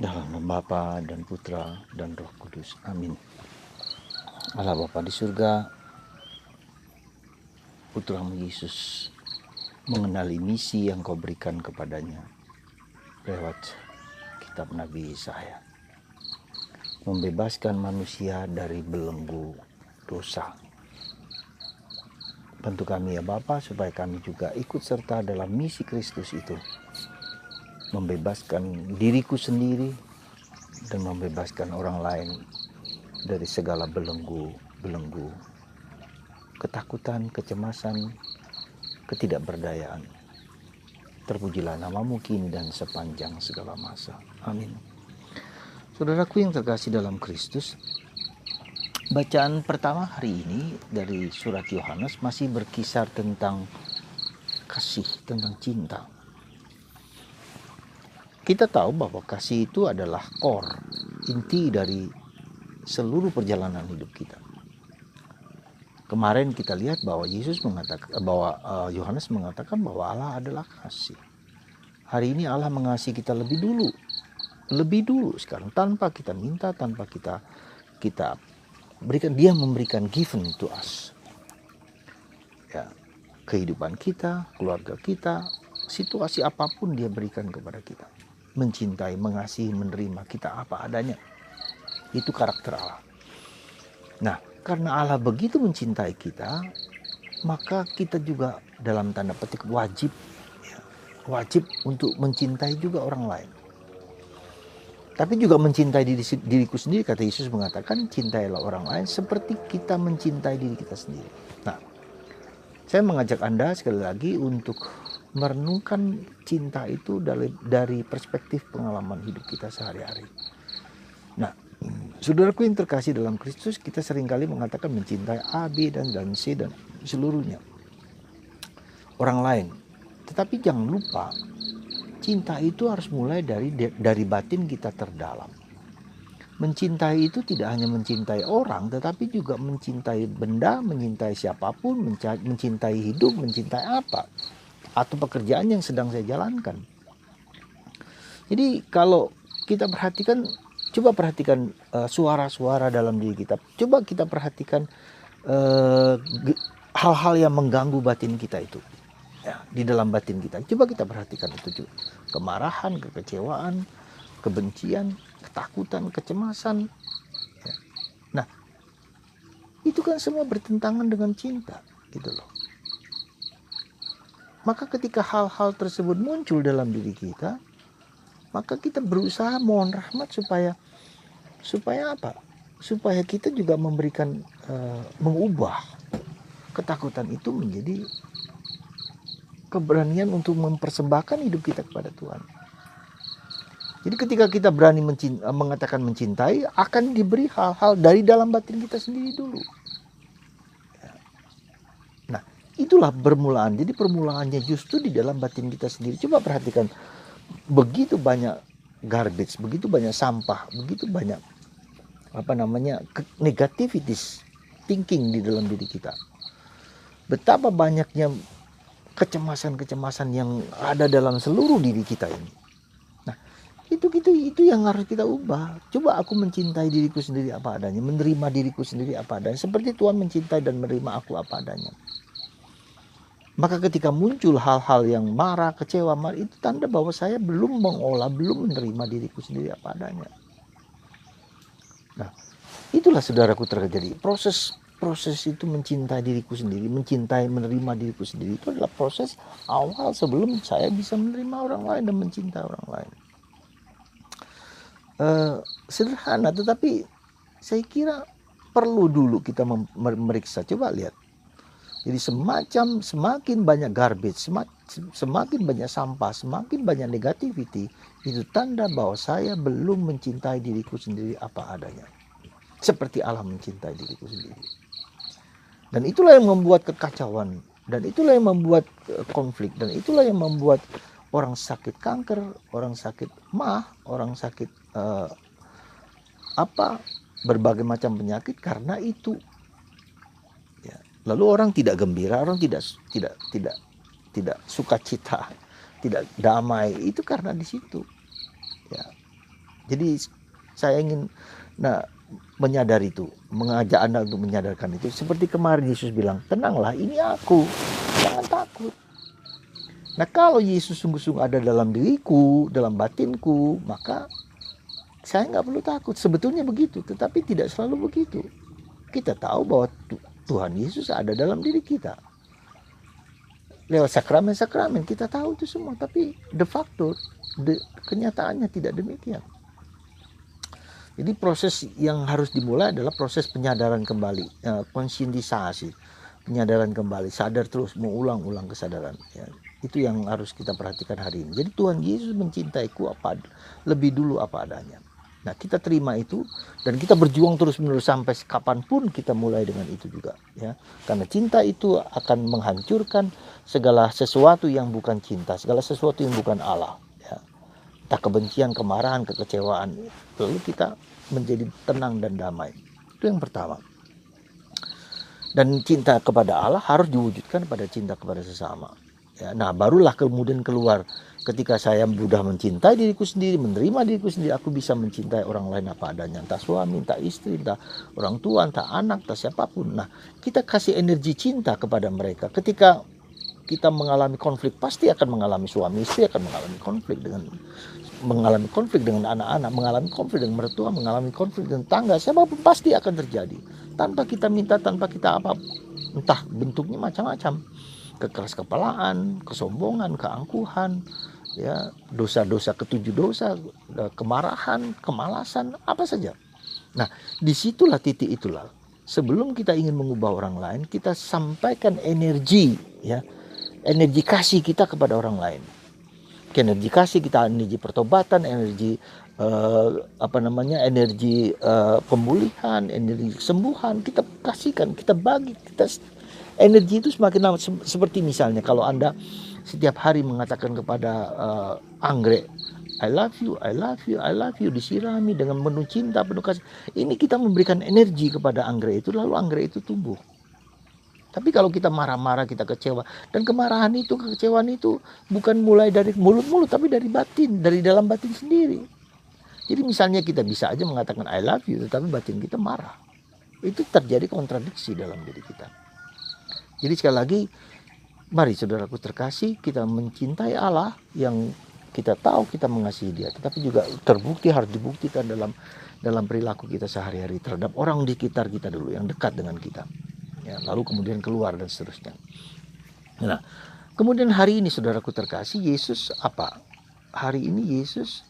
Dalam nama Bapa dan Putra dan Roh Kudus. Amin. Allah Bapa di surga, Putramu Yesus mengenali misi yang kau berikan kepadanya lewat kitab Nabi Yesaya. Membebaskan manusia dari belenggu dosa. Bantu kami ya Bapa supaya kami juga ikut serta dalam misi Kristus itu. Membebaskan diriku sendiri dan membebaskan orang lain dari segala belenggu ketakutan, kecemasan, ketidakberdayaan. Terpujilah namamu kini dan sepanjang segala masa. Amin. Saudaraku yang terkasih dalam Kristus, bacaan pertama hari ini dari surat Yohanes masih berkisar tentang kasih, tentang cinta. Kita tahu bahwa kasih itu adalah core, inti dari seluruh perjalanan hidup kita. Kemarin kita lihat bahwa Yohanes mengatakan bahwa Allah adalah kasih. Hari ini Allah mengasihi kita lebih dulu sekarang, tanpa kita minta, tanpa kita berikan. Dia memberikan given to us. Ya, kehidupan kita, keluarga kita, situasi apapun dia berikan kepada kita. Mencintai, mengasihi, menerima kita apa adanya. Itu karakter Allah. Nah, karena Allah begitu mencintai kita, maka kita juga dalam tanda petik wajib untuk mencintai juga orang lain. Tapi juga mencintai diriku sendiri. Kata Yesus mengatakan, cintailah orang lain seperti kita mencintai diri kita sendiri. Nah, saya mengajak Anda sekali lagi untuk merenungkan cinta itu dari perspektif pengalaman hidup kita sehari-hari. Nah, saudaraku yang terkasih dalam Kristus, kita seringkali mengatakan mencintai A, B, dan C dan seluruhnya orang lain. Tetapi jangan lupa, cinta itu harus mulai dari batin kita terdalam. Mencintai itu tidak hanya mencintai orang, tetapi juga mencintai benda, mencintai siapapun, mencintai hidup, mencintai apa, atau pekerjaan yang sedang saya jalankan. Jadi kalau kita perhatikan, coba perhatikan suara-suara dalam diri kita. Coba kita perhatikan hal-hal yang mengganggu batin kita itu. Ya, di dalam batin kita. Coba kita perhatikan itu. Kemarahan, kekecewaan, kebencian, ketakutan, kecemasan. Ya. Nah, itu kan semua bertentangan dengan cinta, gitu loh. Maka ketika hal-hal tersebut muncul dalam diri kita, maka kita berusaha mohon rahmat supaya apa? Supaya kita juga memberikan mengubah ketakutan itu menjadi keberanian untuk mempersembahkan hidup kita kepada Tuhan. Jadi ketika kita berani mengatakan mencintai, akan diberi hal-hal dari dalam batin kita sendiri dulu. Nah, itulah permulaan. Jadi permulaannya justru di dalam batin kita sendiri. Coba perhatikan, begitu banyak garbage, begitu banyak sampah, begitu banyak negativities thinking di dalam diri kita. Betapa banyaknya kecemasan-kecemasan yang ada dalam seluruh diri kita ini. Nah, itu yang harus kita ubah. Coba aku mencintai diriku sendiri apa adanya, menerima diriku sendiri apa adanya, seperti Tuhan mencintai dan menerima aku apa adanya. Maka ketika muncul hal-hal yang marah, kecewa, itu tanda bahwa saya belum menerima diriku sendiri apa adanya. Nah, itulah saudaraku terjadi. Proses itu mencintai diriku sendiri, menerima diriku sendiri, itu adalah proses awal sebelum saya bisa menerima orang lain dan mencintai orang lain. Sederhana, tetapi saya kira perlu dulu kita memeriksa. Coba lihat. Jadi semakin banyak garbage, semakin banyak sampah, semakin banyak negativity, itu tanda bahwa saya belum mencintai diriku sendiri apa adanya. Seperti Allah mencintai diriku sendiri. Dan itulah yang membuat kekacauan, dan itulah yang membuat konflik, dan itulah yang membuat orang sakit kanker, orang sakit orang sakit berbagai macam penyakit karena itu. Ya. Lalu orang tidak gembira, orang tidak sukacita, tidak damai, itu karena di situ. Ya. Jadi saya ingin menyadari itu, mengajak Anda untuk menyadarkan itu. Seperti kemarin Yesus bilang, tenanglah, ini aku, jangan takut. Nah, kalau Yesus sungguh-sungguh ada dalam diriku, dalam batinku, maka saya nggak perlu takut. Sebetulnya begitu, tetapi tidak selalu begitu. Kita tahu bahwa Tuhan Yesus ada dalam diri kita. Lewat sakramen-sakramen kita tahu itu semua, tapi de facto, kenyataannya tidak demikian. Jadi proses yang harus dimulai adalah proses penyadaran kembali, konsientisasi, penyadaran kembali, sadar terus, mengulang-ulang kesadaran. Ya. Itu yang harus kita perhatikan hari ini. Jadi Tuhan Yesus mencintaiku lebih dulu apa adanya. Nah, kita terima itu dan kita berjuang terus-menerus sampai kapanpun kita mulai dengan itu juga. Ya. Karena cinta itu akan menghancurkan segala sesuatu yang bukan cinta, segala sesuatu yang bukan Allah. Entah kebencian, kemarahan, kekecewaan, lalu kita menjadi tenang dan damai. Itu yang pertama. Dan cinta kepada Allah harus diwujudkan pada cinta kepada sesama. Ya, nah, barulah kemudian keluar ketika saya mudah mencintai diriku sendiri, menerima diriku sendiri, aku bisa mencintai orang lain apa adanya. Entah suami, entah istri, entah orang tua, entah anak, entah siapapun. Nah, kita kasih energi cinta kepada mereka. Ketika kita mengalami konflik, pasti akan mengalami, suami istri akan mengalami konflik dengan anak-anak, mengalami konflik dengan mertua, mengalami konflik dengan tangga, siapapun pasti akan terjadi. Tanpa kita minta, tanpa kita apa, entah bentuknya macam-macam. Kekeras kepalaan, kesombongan, keangkuhan, ya, dosa-dosa, ketujuh dosa, kemarahan, kemalasan, apa saja. Nah, disitulah titik itulah. Sebelum kita ingin mengubah orang lain, kita sampaikan energi, ya, energi kasih kita kepada orang lain. Energi kasih kita, energi pertobatan, energi energi pemulihan, energi kesembuhan, kita kasihkan, kita bagi, energi itu semakin lama. Seperti misalnya kalau Anda setiap hari mengatakan kepada anggrek, I love you, I love you, I love you, disirami dengan penuh cinta, penuh kasih. Ini kita memberikan energi kepada anggrek itu, lalu anggrek itu tumbuh. Tapi kalau kita marah-marah, kita kecewa, dan kemarahan itu, kekecewaan itu bukan mulai dari mulut-mulut, tapi dari batin, dari dalam batin sendiri. Jadi misalnya kita bisa aja mengatakan I love you, tetapi batin kita marah. Itu terjadi kontradiksi dalam diri kita. Jadi sekali lagi, mari saudaraku terkasih, kita mencintai Allah yang kita tahu kita mengasihi Dia, tetapi juga terbukti, harus dibuktikan dalam perilaku kita sehari-hari terhadap orang di sekitar kita dulu, yang dekat dengan kita. Ya, lalu kemudian keluar dan seterusnya. Nah, kemudian hari ini saudaraku terkasih, Yesus apa? Hari ini Yesus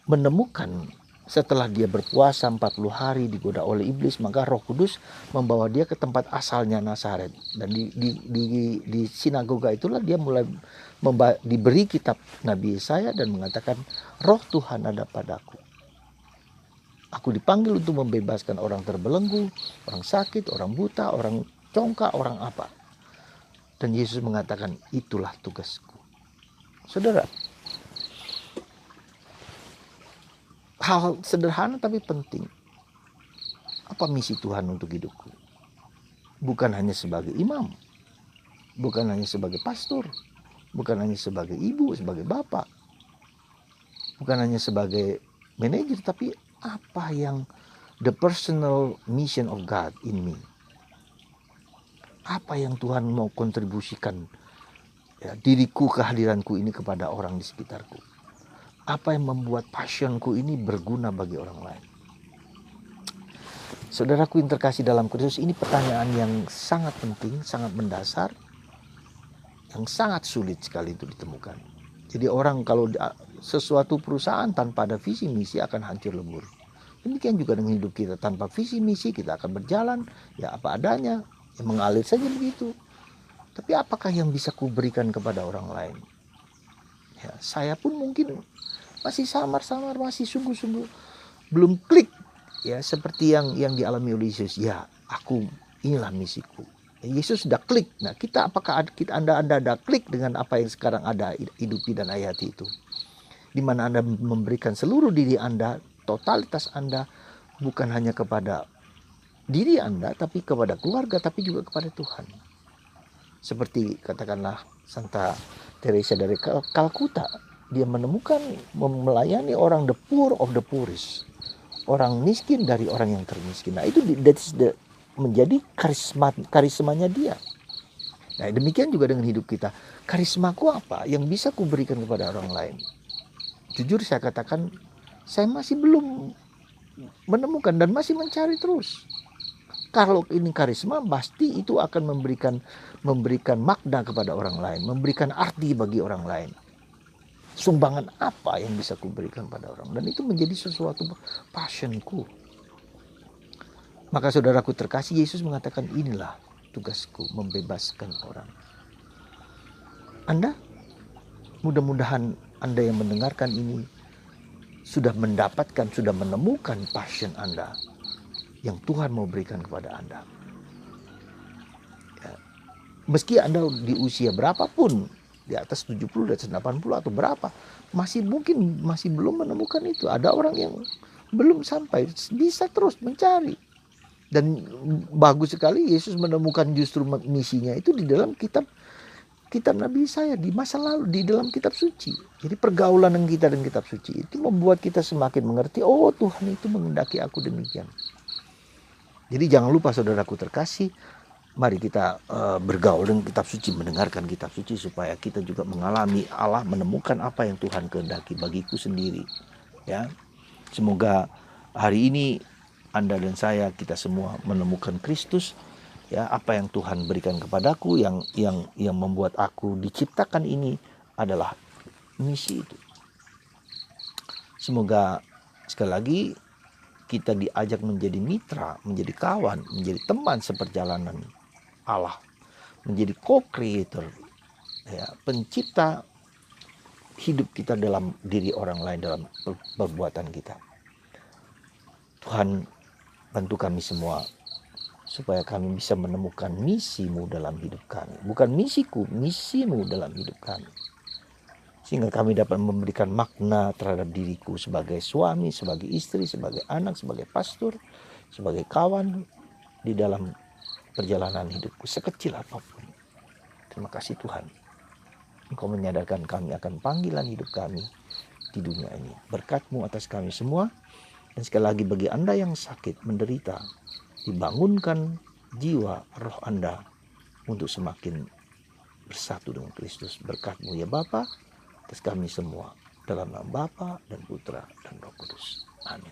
menemukan setelah dia berpuasa 40 hari digoda oleh iblis, maka Roh Kudus membawa dia ke tempat asalnya Nazaret. Dan di sinagoga itulah dia mulai diberi kitab Nabi Yesaya dan mengatakan, Roh Tuhan ada padaku. Aku dipanggil untuk membebaskan orang terbelenggu, orang sakit, orang buta, orang congkak, orang apa. Dan Yesus mengatakan, itulah tugasku. Saudara, hal sederhana tapi penting. Apa misi Tuhan untuk hidupku? Bukan hanya sebagai imam, bukan hanya sebagai pastor, bukan hanya sebagai ibu, sebagai bapak, bukan hanya sebagai manajer, tapi apa yang the personal mission of God in me. Apa yang Tuhan mau kontribusikan, ya, diriku, kehadiranku ini kepada orang di sekitarku. Apa yang membuat passionku ini berguna bagi orang lain. Saudaraku yang terkasih dalam Kristus, ini pertanyaan yang sangat penting, sangat mendasar, yang sangat sulit sekali itu ditemukan. Jadi orang kalau sesuatu perusahaan tanpa ada visi misi akan hancur lebur. Demikian juga dengan hidup kita, tanpa visi misi kita akan berjalan ya apa adanya, ya mengalir saja begitu. Tapi apakah yang bisa kuberikan kepada orang lain? Ya, saya pun mungkin masih samar-samar, masih sungguh-sungguh belum klik ya seperti yang dialami oleh Yesus. Ya, inilah misiku. Yesus sudah klik. Nah, apakah Anda ada klik dengan apa yang sekarang ada hidupi dan hayati itu? Di mana Anda memberikan seluruh diri Anda, totalitas Anda, bukan hanya kepada diri Anda, tapi kepada keluarga, tapi juga kepada Tuhan. Seperti katakanlah Santa Teresa dari Kalkuta, Dia menemukan, melayani orang the poor of the poorest. Orang miskin dari orang yang termiskin. Nah itu menjadi karismanya dia. Nah demikian juga dengan hidup kita. Karismaku apa yang bisa kuberikan kepada orang lain? Jujur saya katakan, saya masih belum menemukan dan masih mencari terus. Kalau ini karisma, pasti itu akan memberikan makna kepada orang lain, memberikan arti bagi orang lain. Sumbangan apa yang bisa kuberikan pada orang, dan itu menjadi sesuatu passionku. Maka saudaraku terkasih, Yesus mengatakan inilah tugasku, membebaskan orang. Anda, mudah-mudahan Anda yang mendengarkan ini sudah mendapatkan, sudah menemukan passion Anda yang Tuhan mau berikan kepada Anda. Ya. Meski Anda di usia berapapun, di atas 70, di atas 80 atau berapa, masih belum menemukan itu. Ada orang yang belum sampai, bisa terus mencari. Dan bagus sekali Yesus menemukan justru misinya itu di dalam kitab Nabi Yesaya, di masa lalu, di dalam kitab suci. Jadi pergaulan dengan kita dan kitab suci itu membuat kita semakin mengerti, oh Tuhan itu menghendaki aku demikian. Jadi jangan lupa saudaraku terkasih, mari kita bergaul dengan kitab suci, mendengarkan kitab suci supaya kita juga mengalami Allah, menemukan apa yang Tuhan kehendaki bagiku sendiri. Ya, semoga hari ini Anda dan saya, kita semua menemukan Kristus. Ya, apa yang Tuhan berikan kepadaku, yang membuat aku diciptakan ini adalah misi itu. Semoga sekali lagi kita diajak menjadi mitra, menjadi kawan, menjadi teman seperjalanan Allah, menjadi co-creator, ya, pencipta hidup kita dalam diri orang lain, dalam perbuatan kita. Tuhan, bantu kami semua supaya kami bisa menemukan misimu dalam hidup kami. Bukan misiku, misimu dalam hidup kami. Sehingga kami dapat memberikan makna terhadap diriku sebagai suami, sebagai istri, sebagai anak, sebagai pastor, sebagai kawan di dalam perjalanan hidupku sekecil apapun. Terima kasih Tuhan. Engkau menyadarkan kami akan panggilan hidup kami di dunia ini. Berkat-Mu atas kami semua. Dan sekali lagi bagi Anda yang sakit, menderita, dibangunkan jiwa roh Anda untuk semakin bersatu dengan Kristus. Berkat-Mu ya Bapa atas kami semua. Dalam nama Bapa dan Putra dan Roh Kudus. Amin.